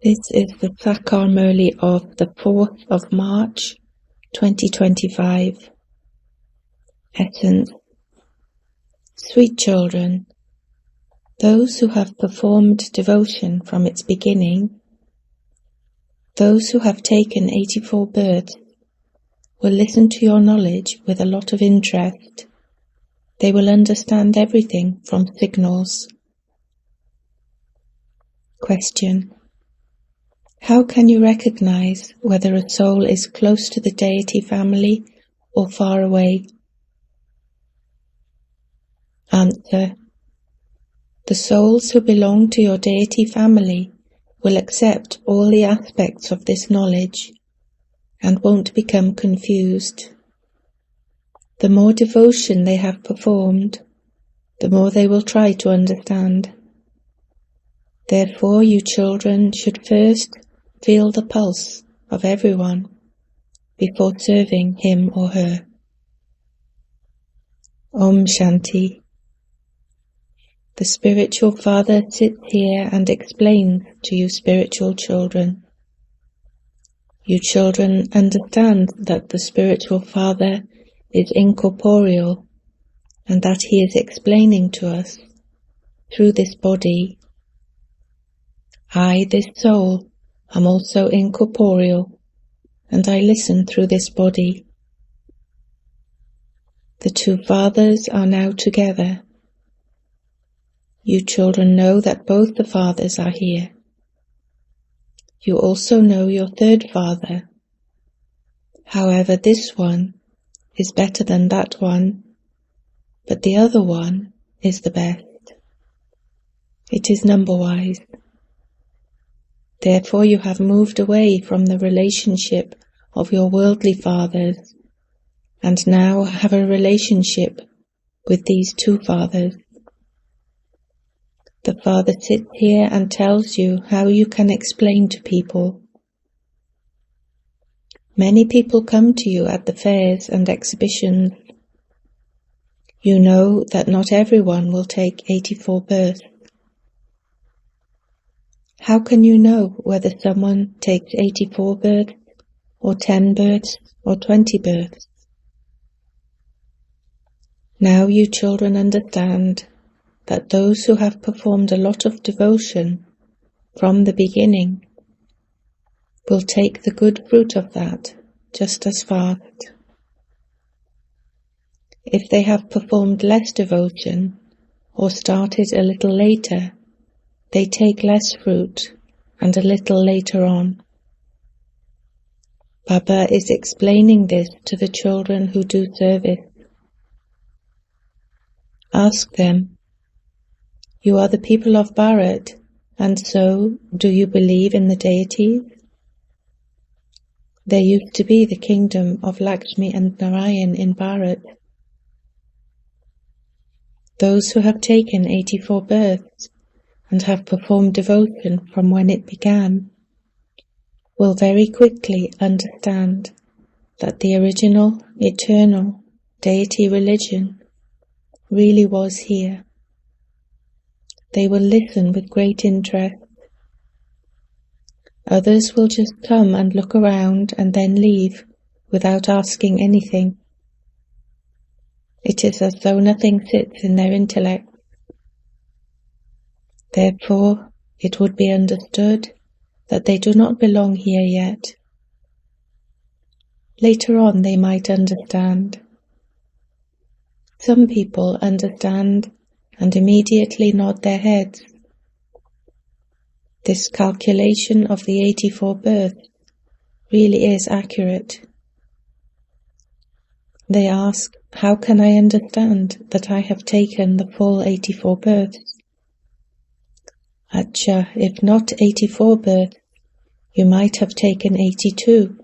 This is the Sakar Murli of the 4th of March 2025. Essence. Sweet children, those who have performed devotion from its beginning, those who have taken 84 births, will listen to your knowledge with a lot of interest. They will understand everything from signals. Question. How can you recognize whether a soul is close to the deity family or far away? Answer. The souls who belong to your deity family will accept all the aspects of this knowledge and won't become confused. The more devotion they have performed, the more they will try to understand. Therefore, you children should first feel the pulse of everyone before serving him or her. Om Shanti. The spiritual father sits here and explains to you spiritual children. You children understand that the spiritual father is incorporeal and that he is explaining to us through this body. I, this soul, am also incorporeal and I listen through this body. The two fathers are now together. You children know that both the fathers are here. You also know your third father. However, this one is better than that one, but the other one is the best. It is number-wise. Therefore you have moved away from the relationship of your worldly fathers and now have a relationship with these two fathers. The Father sits here and tells you how you can explain to people. Many people come to you at the fairs and exhibitions. You know that not everyone will take 84 births. How can you know whether someone takes 84 births, or 10 births, or 20 births? Now you children understand that those who have performed a lot of devotion from the beginning will take the good fruit of that just as fast. If they have performed less devotion or started a little later, they take less fruit and a little later on. Baba is explaining this to the children who do service. Ask them, you are the people of Bharat, and so do you believe in the deities? There used to be the kingdom of Lakshmi and Narayan in Bharat. Those who have taken 84 births and have performed devotion from when it began will very quickly understand that the original, eternal deity religion really was here. They will listen with great interest. Others will just come and look around and then leave without asking anything. It is as though nothing sits in their intellect. Therefore, it would be understood that they do not belong here yet. Later on they might understand. Some people understand and immediately nod their heads. This calculation of the 84 births really is accurate. They ask, how can I understand that I have taken the full 84 births? Acha, if not 84 births, you might have taken 82,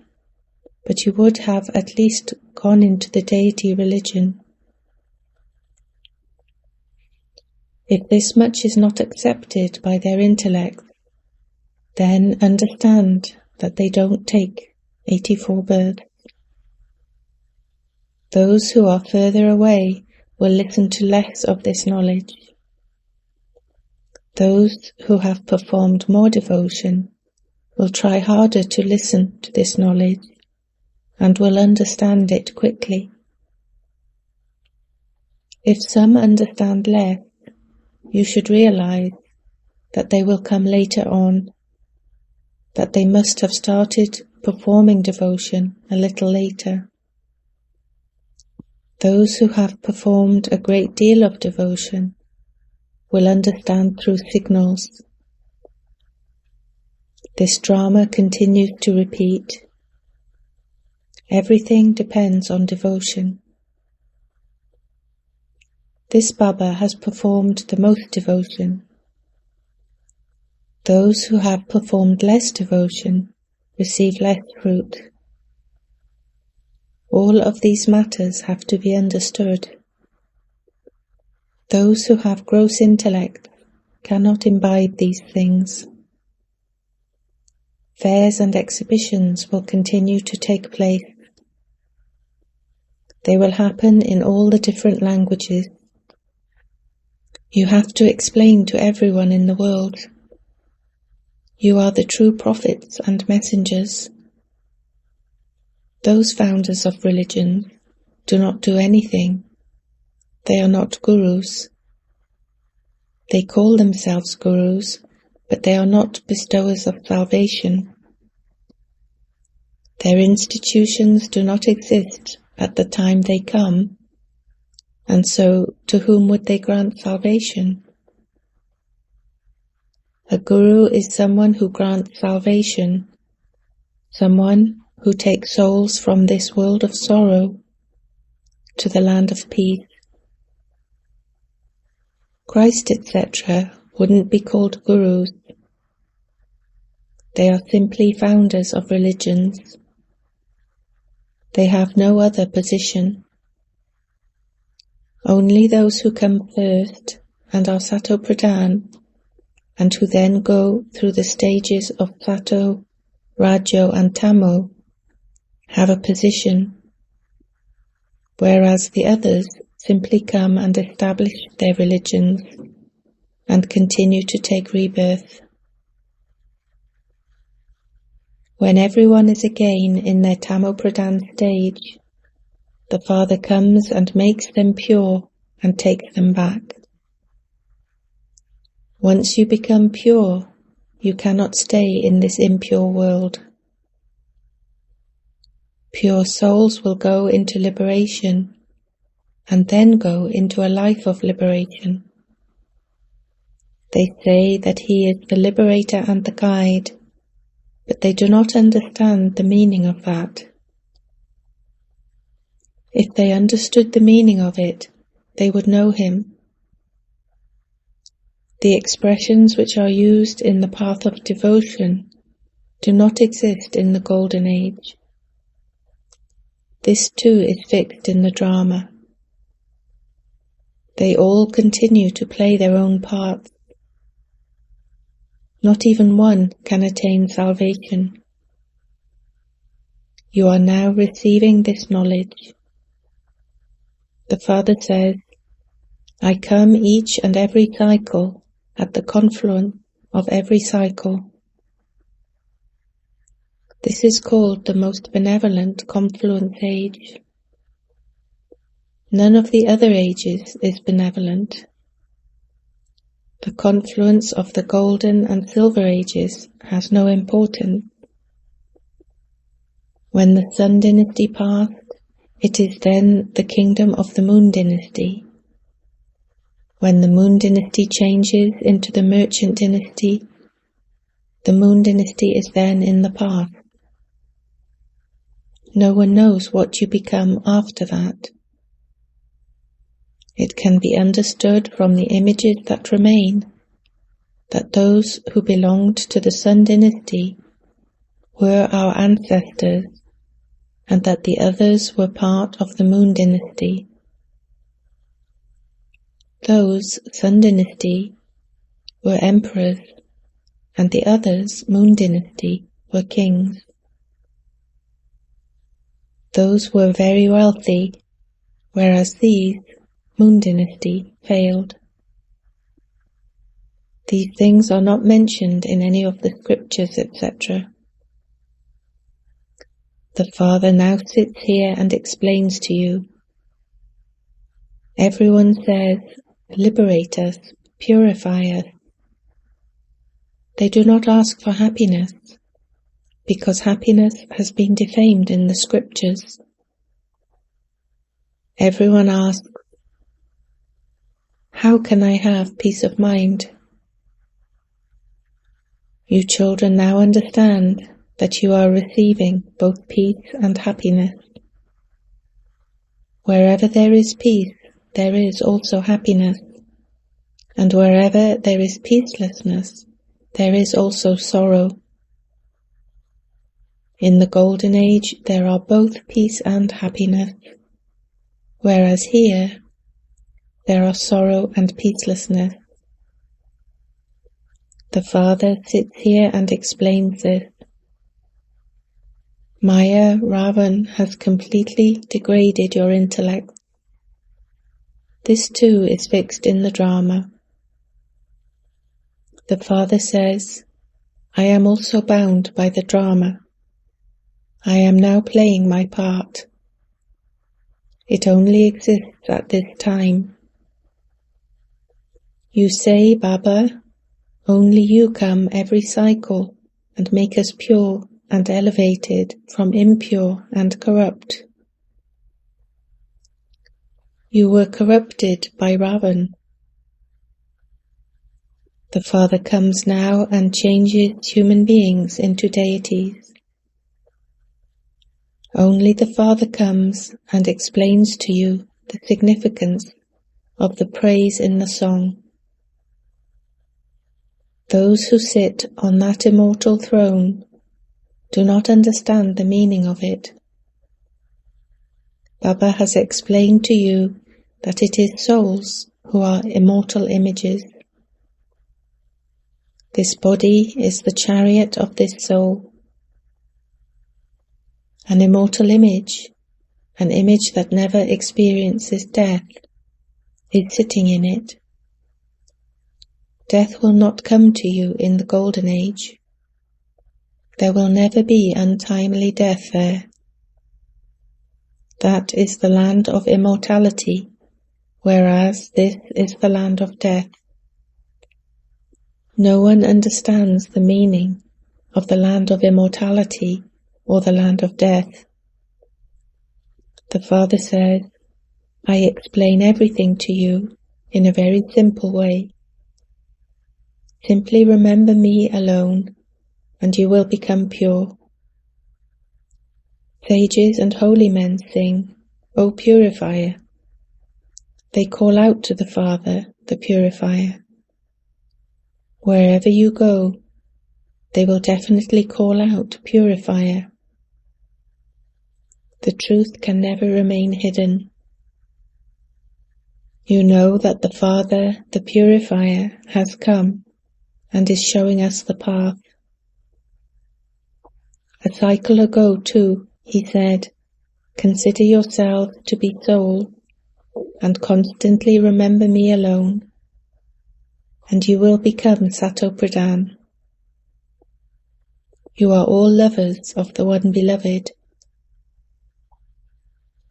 but you would have at least gone into the deity religion. If this much is not accepted by their intellect, then understand that they don't take 84 births. Those who are further away will listen to less of this knowledge. Those who have performed more devotion will try harder to listen to this knowledge and will understand it quickly. If some understand less, you should realize that they will come later on, that they must have started performing devotion a little later. Those who have performed a great deal of devotion will understand through signals. This drama continues to repeat. Everything depends on devotion. This Baba has performed the most devotion. Those who have performed less devotion receive less fruit. All of these matters have to be understood. Those who have gross intellect cannot imbibe these things. Fairs and exhibitions will continue to take place. They will happen in all the different languages. You have to explain to everyone in the world. You are the true prophets and messengers. Those founders of religion do not do anything. They are not gurus. They call themselves gurus, but they are not bestowers of salvation. Their institutions do not exist at the time they come, and so to whom would they grant salvation? A guru is someone who grants salvation, someone who takes souls from this world of sorrow to the land of peace. Christ, etc., wouldn't be called gurus. They are simply founders of religions. They have no other position. Only those who come first and are Sato Pradhan, and who then go through the stages of Sato, Rajo and Tamo, have a position, whereas the others simply come and establish their religions and continue to take rebirth. When everyone is again in their Tamo Pradhan stage, the Father comes and makes them pure and takes them back. Once you become pure, you cannot stay in this impure world. Pure souls will go into liberation and then go into a life of liberation. They say that He is the liberator and the guide, but they do not understand the meaning of that. If they understood the meaning of it, they would know Him. The expressions which are used in the path of devotion do not exist in the Golden Age. This too is fixed in the drama. They all continue to play their own parts. Not even one can attain salvation. You are now receiving this knowledge. The Father says, I come each and every cycle at the confluence of every cycle. This is called the most benevolent confluence age. None of the other ages is benevolent. The confluence of the golden and silver ages has no importance. When the Sun dynasty passed, it is then the kingdom of the Moon dynasty. When the Moon dynasty changes into the Merchant dynasty, the Moon dynasty is then in the past. No one knows what you become after that. It can be understood from the images that remain that those who belonged to the Sun dynasty were our ancestors, and that the others were part of the Moon dynasty. Those, Sun dynasty, were emperors, and the others, Moon dynasty, were kings. Those were very wealthy, whereas these, Moon dynasty, failed. These things are not mentioned in any of the scriptures, etc. The Father now sits here and explains to you. Everyone says, liberate us, purify us. They do not ask for happiness, because happiness has been defamed in the scriptures. Everyone asks, how can I have peace of mind? You children now understand that you are receiving both peace and happiness. Wherever there is peace, there is also happiness, and wherever there is peacelessness, there is also sorrow. In the Golden Age, there are both peace and happiness, whereas here, there are sorrow and peacelessness. The Father sits here and explains this. Maya, Ravan, has completely degraded your intellect. This too is fixed in the drama. The Father says, I am also bound by the drama. I am now playing my part. It only exists at this time. You say, Baba, only you come every cycle and make us pure and elevated from impure and corrupt. You were corrupted by Ravan. The Father comes now and changes human beings into deities. Only the Father comes and explains to you the significance of the praise in the song. Those who sit on that immortal throne do not understand the meaning of it. Baba has explained to you that it is souls who are immortal images. This body is the chariot of this soul. An immortal image, an image that never experiences death, is sitting in it. Death will not come to you in the Golden Age. There will never be untimely death there. That is the land of immortality, whereas this is the land of death. No one understands the meaning of the land of immortality or the land of death. The Father says, I explain everything to you in a very simple way. Simply remember me alone, and you will become pure. Sages and holy men sing, O Purifier. They call out to the Father, the Purifier. Wherever you go, they will definitely call out, Purifier. The truth can never remain hidden. You know that the Father, the Purifier, has come and is showing us the path. A cycle ago, too, he said, consider yourself to be soul, and constantly remember me alone, and you will become Sato Pradhan. You are all lovers of the one beloved.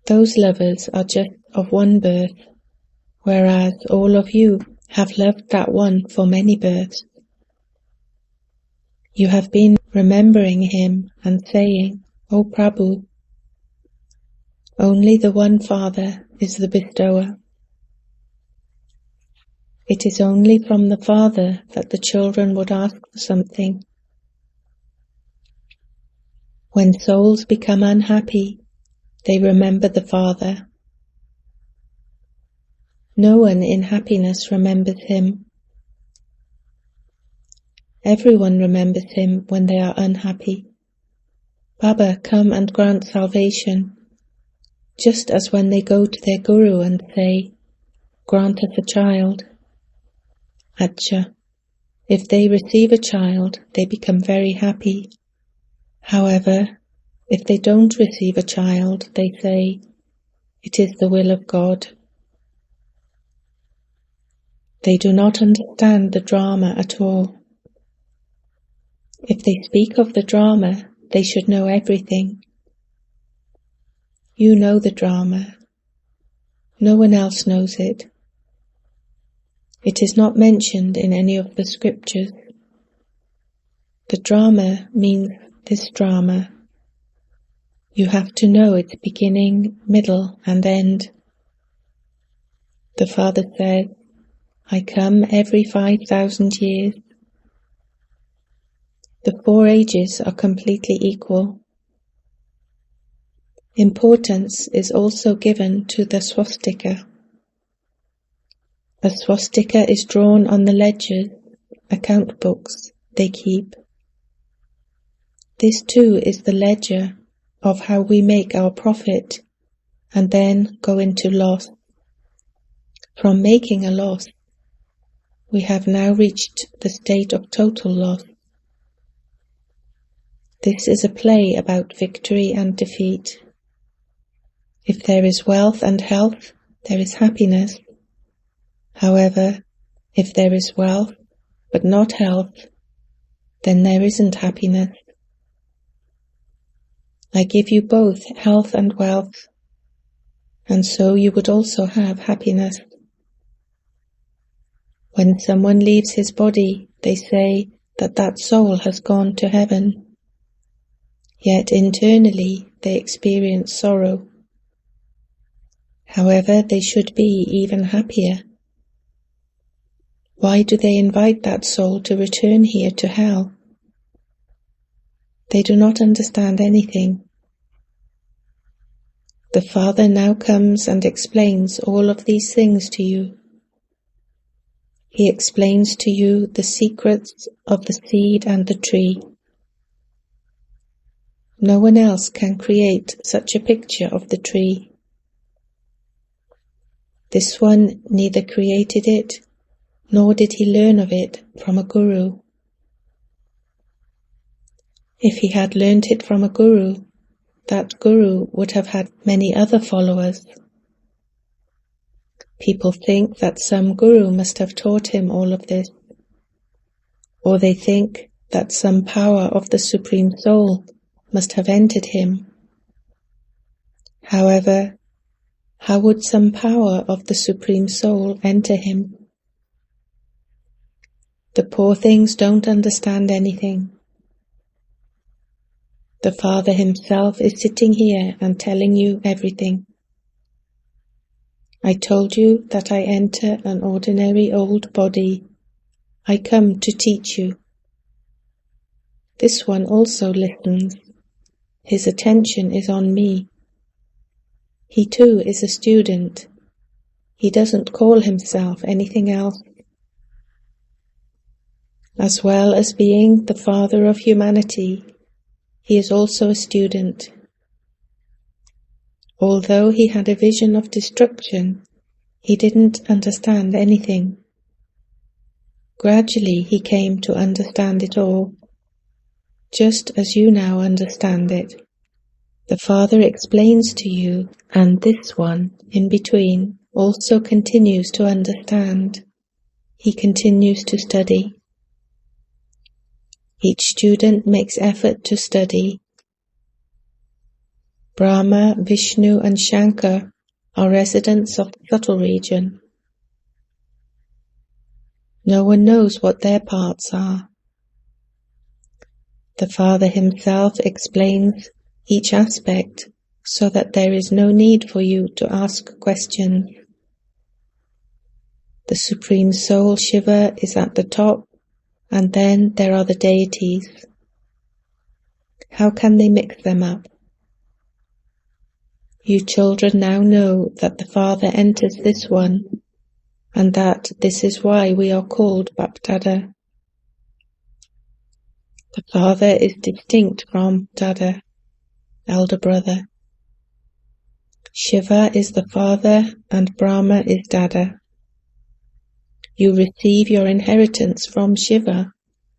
Those lovers are just of one birth, whereas all of you have loved that one for many births. You have been remembering him and saying, O Prabhu, only the one Father is the bestower. It is only from the Father that the children would ask for something. When souls become unhappy, they remember the Father. No one in happiness remembers him. Everyone remembers him when they are unhappy. Baba, come and grant salvation, just as when they go to their Guru and say, grant us a child. Acha, if they receive a child, they become very happy. However, if they don't receive a child, they say, it is the will of God. They do not understand the drama at all. If they speak of the drama, they should know everything. You know the drama. No one else knows it. It is not mentioned in any of the scriptures. The drama means this drama. You have to know its beginning, middle, and end. The Father says, I come every 5,000 years. The 4 ages are completely equal. Importance is also given to the swastika. A swastika is drawn on the ledgers, account books they keep. This too is the ledger of how we make our profit and then go into loss. From making a loss, we have now reached the state of total loss. This is a play about victory and defeat. If there is wealth and health, there is happiness. However, if there is wealth but not health, then there isn't happiness. I give you both health and wealth, and so you would also have happiness. When someone leaves his body, they say that that soul has gone to heaven. Yet internally they experience sorrow. However, they should be even happier. Why do they invite that soul to return here to hell? They do not understand anything. The Father now comes and explains all of these things to you. He explains to you the secrets of the seed and the tree. No one else can create such a picture of the tree. This one neither created it, nor did he learn of it from a guru. If he had learnt it from a guru, that guru would have had many other followers. People think that some guru must have taught him all of this, or they think that some power of the Supreme Soul must have entered him. However, how would some power of the Supreme Soul enter him? The poor things don't understand anything. The Father himself is sitting here and telling you everything. I told you that I enter an ordinary old body. I come to teach you. This one also listens. His attention is on me. He too is a student. He doesn't call himself anything else. As well as being the Father of humanity, he is also a student. Although he had a vision of destruction, he didn't understand anything. Gradually he came to understand it all, just as you now understand it. The Father explains to you, and this one in between also continues to understand. He continues to study. Each student makes effort to study. Brahma, Vishnu and Shankar are residents of the subtle region. No one knows what their parts are. The Father himself explains each aspect so that there is no need for you to ask questions. The Supreme Soul Shiva is at the top, and then there are the deities. How can they mix them up? You children now know that the Father enters this one, and that this is why we are called Bapdada. The Father is distinct from Dada, elder brother. Shiva is the Father and Brahma is Dada. You receive your inheritance from Shiva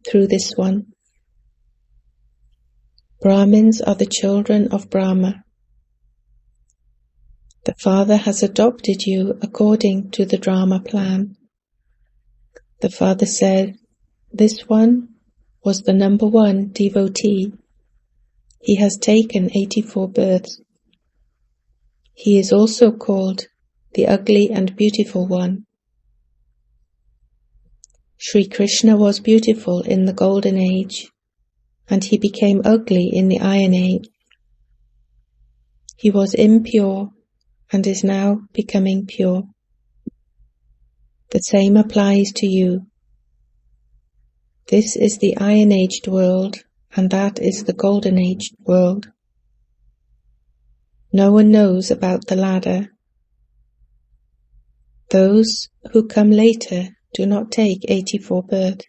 through this one. Brahmins are the children of Brahma. The Father has adopted you according to the drama plan. The Father said, "This one was the number one devotee. He has taken 84 births. He is also called the ugly and beautiful one." Sri Krishna was beautiful in the Golden Age, and he became ugly in the Iron Age. He was impure and is now becoming pure. The same applies to you. This is the Iron Aged world, and that is the Golden Aged world. No one knows about the ladder. Those who come later do not take 84 births.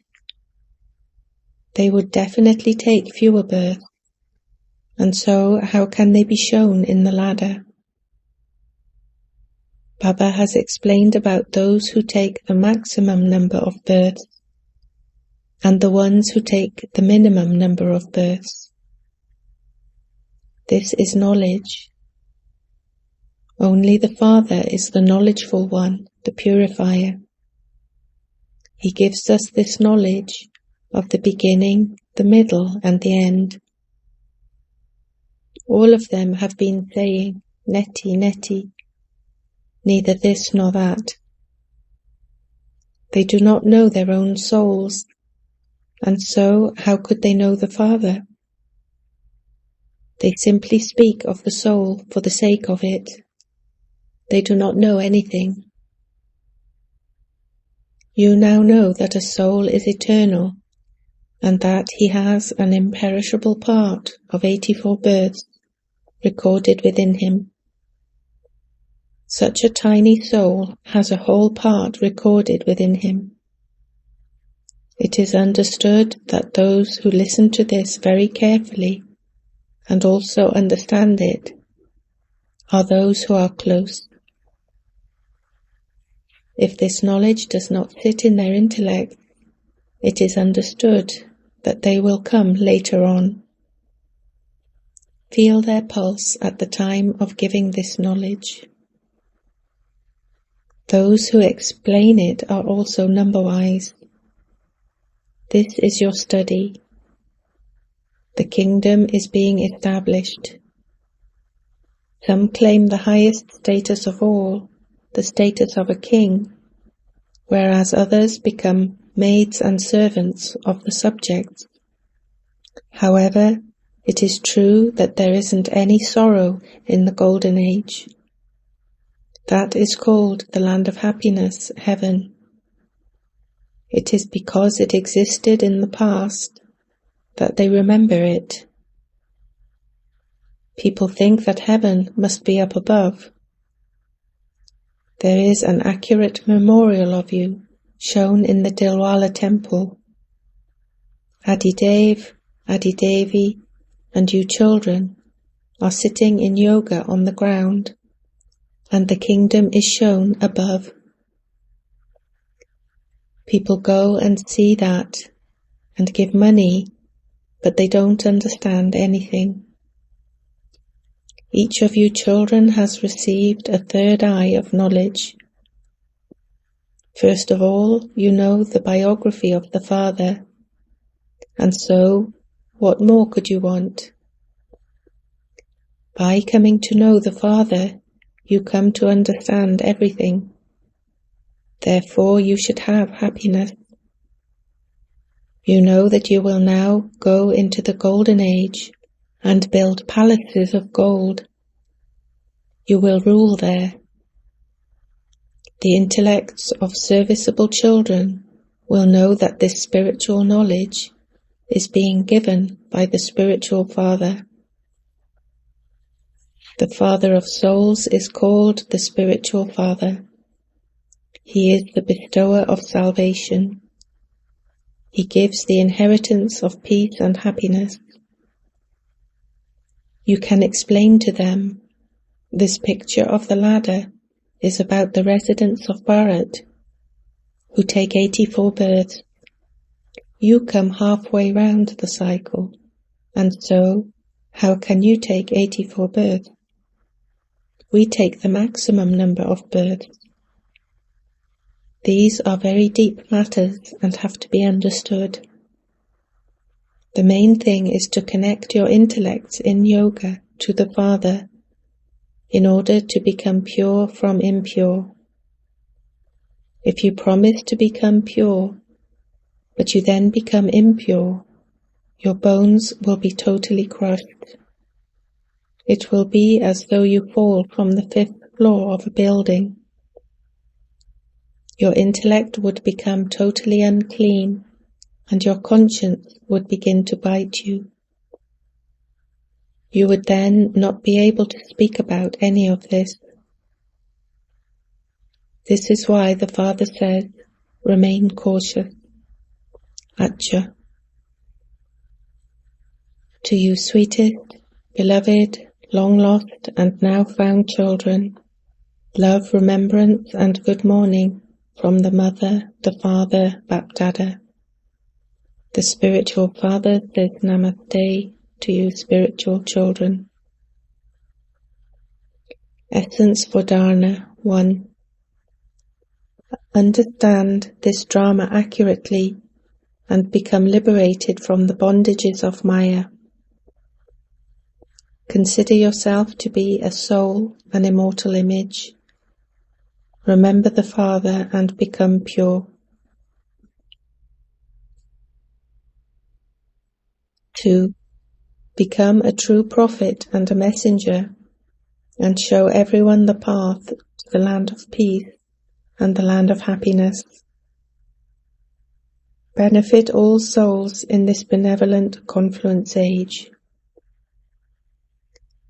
They would definitely take fewer births, and so how can they be shown in the ladder? Baba has explained about those who take the maximum number of births and the ones who take the minimum number of births. This is knowledge. Only the Father is the knowledgeful one, the purifier. He gives us this knowledge of the beginning, the middle, and the end. All of them have been saying, "Neti, neti," neither this nor that. They do not know their own souls, and so how could they know the Father? They simply speak of the soul for the sake of it. They do not know anything. You now know that a soul is eternal, and that he has an imperishable part of 84 births recorded within him. Such a tiny soul has a whole part recorded within him. It is understood that those who listen to this very carefully and also understand it are those who are close. If this knowledge does not sit in their intellect, it is understood that they will come later on. Feel their pulse at the time of giving this knowledge. Those who explain it are also number-wise. This is your study. The kingdom is being established. Some claim the highest status of all, the status of a king, whereas others become maids and servants of the subjects. However, it is true that there isn't any sorrow in the Golden Age. That is called the land of happiness, heaven. It is because it existed in the past that they remember it. People think that heaven must be up above. There is an accurate memorial of you shown in the Dilwala temple. Adidev, Adidevi, and you children are sitting in yoga on the ground, and the kingdom is shown above. People go and see that and give money, but they don't understand anything. Each of you children has received a third eye of knowledge. First of all, you know the biography of the Father, and so, what more could you want? By coming to know the Father, you come to understand everything. Therefore, you should have happiness. You know that you will now go into the Golden Age and build palaces of gold. You will rule there. The intellects of serviceable children will know that this spiritual knowledge is being given by the spiritual Father. The Father of souls is called the spiritual Father. He is the bestower of salvation. He gives the inheritance of peace and happiness. You can explain to them, this picture of the ladder is about the residents of Bharat, who take 84 births. You come halfway round the cycle, and so, how can you take 84 births? We take the maximum number of births. These are very deep matters and have to be understood. The main thing is to connect your intellects in yoga to the Father in order to become pure from impure. If you promise to become pure, but you then become impure, your bones will be totally crushed. It will be as though you fall from the 5th floor of a building. Your intellect would become totally unclean, and your conscience would begin to bite you. You would then not be able to speak about any of this. This is why the Father says, remain cautious. Acha. To you sweetest, beloved, long lost and now found children, love, remembrance and good morning from the Mother, the Father, Bapdada. The Spiritual Father says Namaste to you spiritual children. Essence for Dharana 1. Understand this drama accurately and become liberated from the bondages of Maya. Consider yourself to be a soul, an immortal image. Remember the Father and become pure. 2. Become a true prophet and a messenger, and show everyone the path to the land of peace and the land of happiness. Benefit all souls in this benevolent confluence age.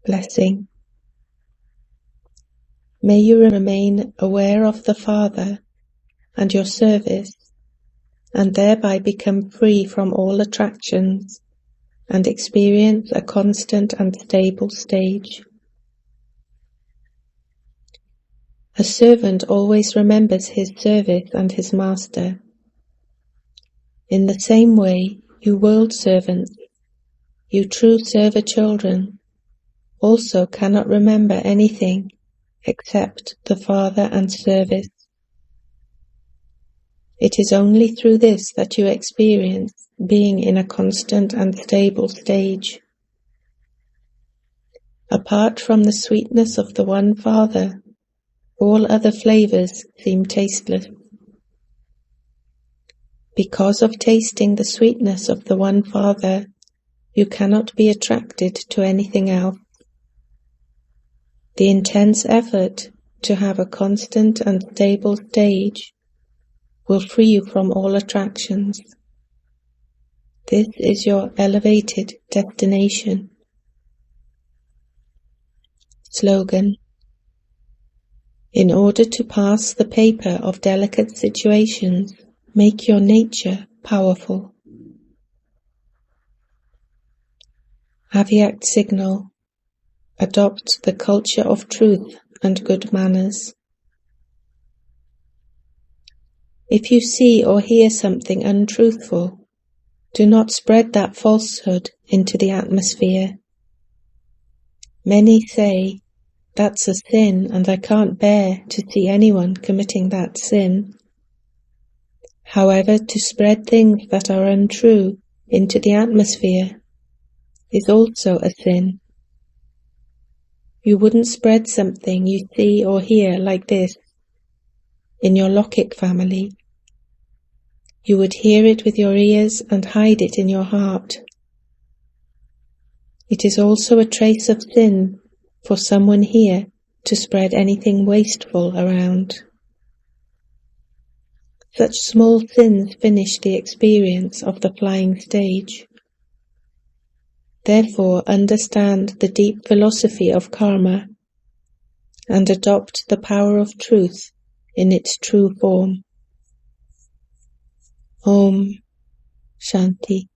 Blessing. May you remain aware of the Father and your service, and thereby become free from all attractions and experience a constant and stable stage. A servant always remembers his service and his master. In the same way, you world servants, you true server children, also cannot remember anything except the Father and service. It is only through this that you experience being in a constant and stable stage. Apart from the sweetness of the one Father, all other flavors seem tasteless. Because of tasting the sweetness of the one Father, you cannot be attracted to anything else. The intense effort to have a constant and stable stage will free you from all attractions. This is your elevated destination. Slogan. In order to pass the paper of delicate situations, make your nature powerful. Avyakt signal. Adopt the culture of truth and good manners. If you see or hear something untruthful, do not spread that falsehood into the atmosphere. Many say, "That's a sin and I can't bear to see anyone committing that sin." However, to spread things that are untrue into the atmosphere is also a sin. You wouldn't spread something you see or hear like this in your Lokik family. You would hear it with your ears and hide it in your heart. It is also a trace of sin for someone here to spread anything wasteful around. Such small sins finish the experience of the flying stage. Therefore, understand the deep philosophy of karma and adopt the power of truth in its true form. Om Shanti.